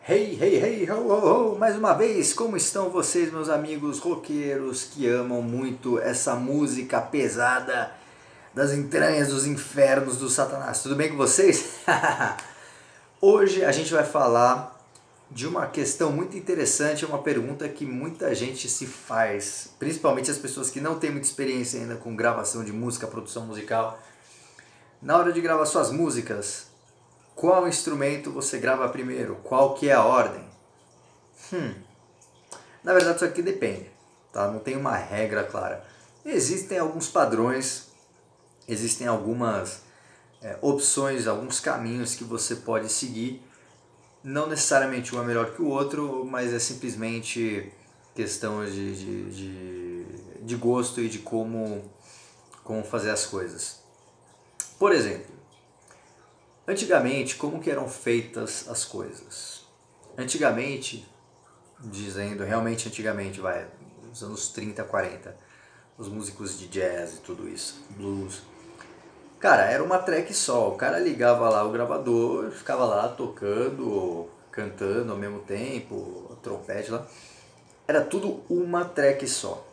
Hey, hey, hey, ho, ho, ho! Mais uma vez, como estão vocês, meus amigos roqueiros que amam muito essa música pesada das entranhas dos infernos do Satanás? Tudo bem com vocês? Hoje a gente vai falar de uma questão muito interessante, uma pergunta que muita gente se faz, principalmente as pessoas que não têm muita experiência ainda com gravação de música, produção musical. Na hora de gravar suas músicas, qual instrumento você grava primeiro? Qual que é a ordem? Na verdade isso aqui depende, tá? Não tem uma regra clara. Existem alguns padrões, existem algumas opções, alguns caminhos que você pode seguir. Não necessariamente um é melhor que o outro, mas é simplesmente questão de gosto e de como fazer as coisas. Por exemplo, antigamente, como que eram feitas as coisas? Antigamente, dizendo realmente antigamente, vai, nos anos 30, 40, os músicos de jazz e tudo isso, blues. Cara, era uma track só, o cara ligava lá o gravador, ficava lá tocando, cantando ao mesmo tempo, trompete lá. Era tudo uma track só.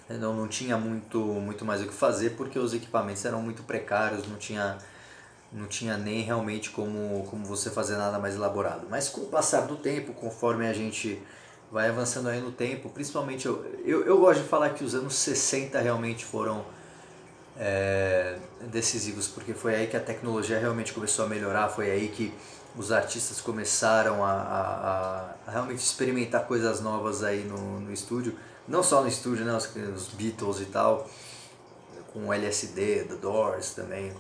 Não tinha muito mais o que fazer porque os equipamentos eram muito precários, não tinha nem realmente como você fazer nada mais elaborado. Mas com o passar do tempo, conforme a gente vai avançando aí no tempo, principalmente eu gosto de falar que os anos 60 realmente foram decisivos, porque foi aí que a tecnologia realmente começou a melhorar, foi aí que os artistas começaram a realmente experimentar coisas novas aí no estúdio, não só no estúdio, né, os Beatles e tal, com LSD, The Doors também,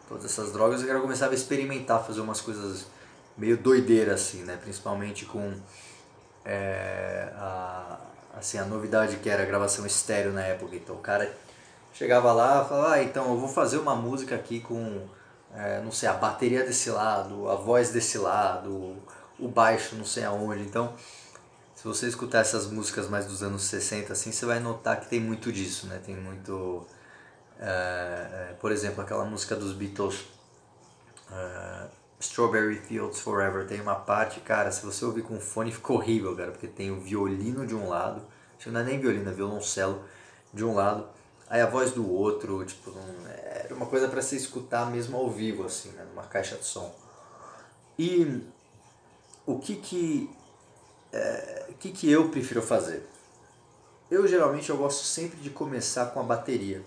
todas essas drogas, o cara começava a experimentar, fazer umas coisas meio doideiras assim, né, principalmente com a novidade que era a gravação estéreo na época. Então o cara chegava lá e falava, então eu vou fazer uma música aqui com, não sei, a bateria desse lado, a voz desse lado, o baixo não sei aonde. Então, se você escutar essas músicas mais dos anos 60, assim, você vai notar que tem muito disso, né? Tem muito... por exemplo, aquela música dos Beatles, Strawberry Fields Forever, tem uma parte, cara, se você ouvir com fone fica horrível, cara, porque tem o violino de um lado, acho que não é nem violino, é violoncelo de um lado, aí a voz do outro, tipo, era uma coisa para se escutar mesmo ao vivo, assim, né, numa caixa de som. E o que eu prefiro fazer? Eu geralmente eu gosto sempre de começar com a bateria,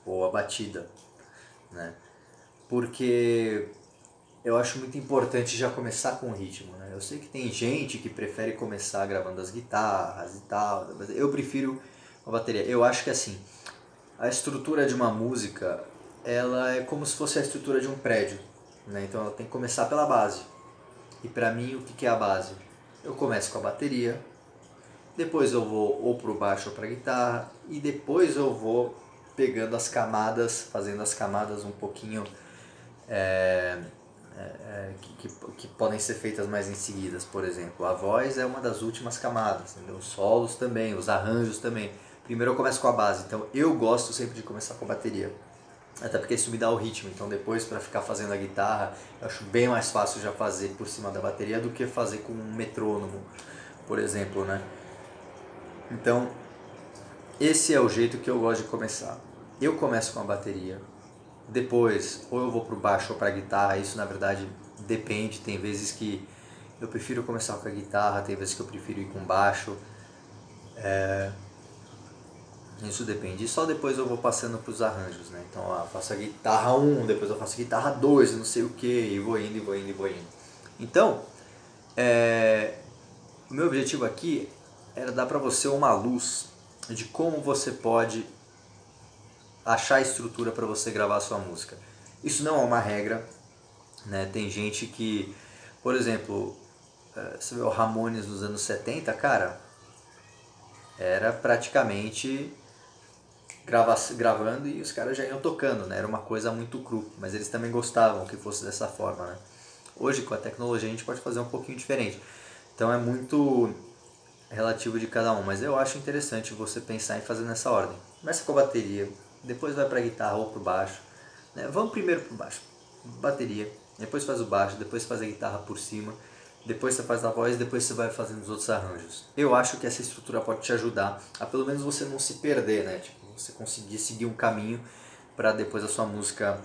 ou a batida, né, porque eu acho muito importante já começar com o ritmo, né? Eu sei que tem gente que prefere começar gravando as guitarras e tal, mas eu prefiro a bateria. Eu acho que assim, a estrutura de uma música, ela é como se fosse a estrutura de um prédio, né? Então ela tem que começar pela base. E pra mim, o que é a base? Eu começo com a bateria, depois eu vou ou pro baixo ou pra guitarra, e depois eu vou pegando as camadas, fazendo as camadas um pouquinho que podem ser feitas mais em seguidas. Por exemplo, a voz é uma das últimas camadas, entendeu? Os solos também, os arranjos também. Primeiro eu começo com a base, então eu gosto sempre de começar com a bateria, até porque isso me dá o ritmo. Então depois, para ficar fazendo a guitarra, eu acho bem mais fácil já fazer por cima da bateria do que fazer com um metrônomo, por exemplo, né? Então esse é o jeito que eu gosto de começar. Eu começo com a bateria, depois ou eu vou pro baixo ou pra guitarra. Isso na verdade depende, tem vezes que eu prefiro começar com a guitarra, tem vezes que eu prefiro ir com baixo, isso depende. E só depois eu vou passando pros arranjos, né? Então eu faço a guitarra 1, depois eu faço a guitarra 2, não sei o que, e vou indo, e vou indo, e vou indo. Então, o meu objetivo aqui era dar pra você uma luz de como você pode achar a estrutura para você gravar a sua música. Isso não é uma regra, né? Tem gente que, por exemplo, você vê o Ramones nos anos 70, cara, era praticamente gravando e os caras já iam tocando, né? Era uma coisa muito cru, mas eles também gostavam que fosse dessa forma, né? Hoje com a tecnologia a gente pode fazer um pouquinho diferente, então é muito relativo de cada um, mas eu acho interessante você pensar em fazer nessa ordem. Começa com a bateria, depois vai para a guitarra ou para o baixo, né? Vamos primeiro para o baixo, bateria, depois faz o baixo, depois faz a guitarra por cima, depois você faz a voz, depois você vai fazendo os outros arranjos. Eu acho que essa estrutura pode te ajudar a pelo menos você não se perder, né? Tipo, você conseguir seguir um caminho para depois a sua música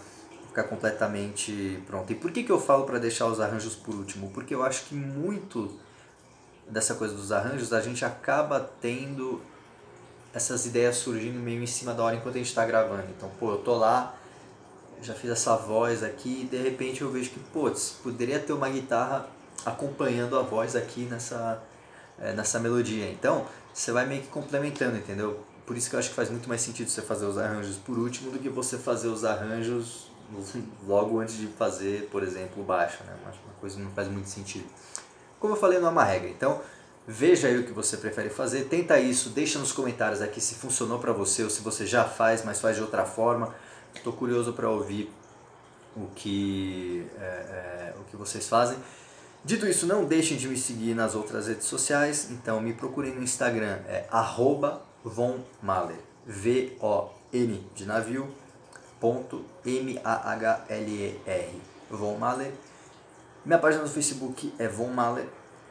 ficar completamente pronta. E por que eu falo para deixar os arranjos por último? Porque eu acho que muito dessa coisa dos arranjos a gente acaba tendo essas ideias surgindo meio em cima da hora enquanto a gente está gravando. Então, pô, eu tô lá, já fiz essa voz aqui e de repente eu vejo que, putz, poderia ter uma guitarra acompanhando a voz aqui nessa melodia. Então, você vai meio que complementando, entendeu? Por isso que eu acho que faz muito mais sentido você fazer os arranjos por último do que você fazer os arranjos logo antes de fazer, por exemplo, o baixo, né? Uma coisa que não faz muito sentido. Como eu falei, não é uma regra. Então, veja aí o que você prefere fazer, tenta isso, deixa nos comentários aqui se funcionou para você ou se você já faz, mas faz de outra forma. Estou curioso para ouvir o que vocês fazem. Dito isso, não deixem de me seguir nas outras redes sociais, então me procurem no Instagram, @vonmahler, V-O-N de navio, .M-A-H-L-E-R, Von Mahler. Minha página no Facebook é Von Mahler,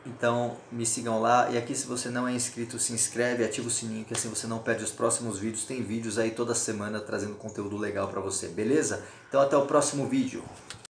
então me sigam lá. E aqui, se você não é inscrito, se inscreve, ativa o sininho, que assim você não perde os próximos vídeos. Tem vídeos aí toda semana trazendo conteúdo legal para você, beleza? Então até o próximo vídeo.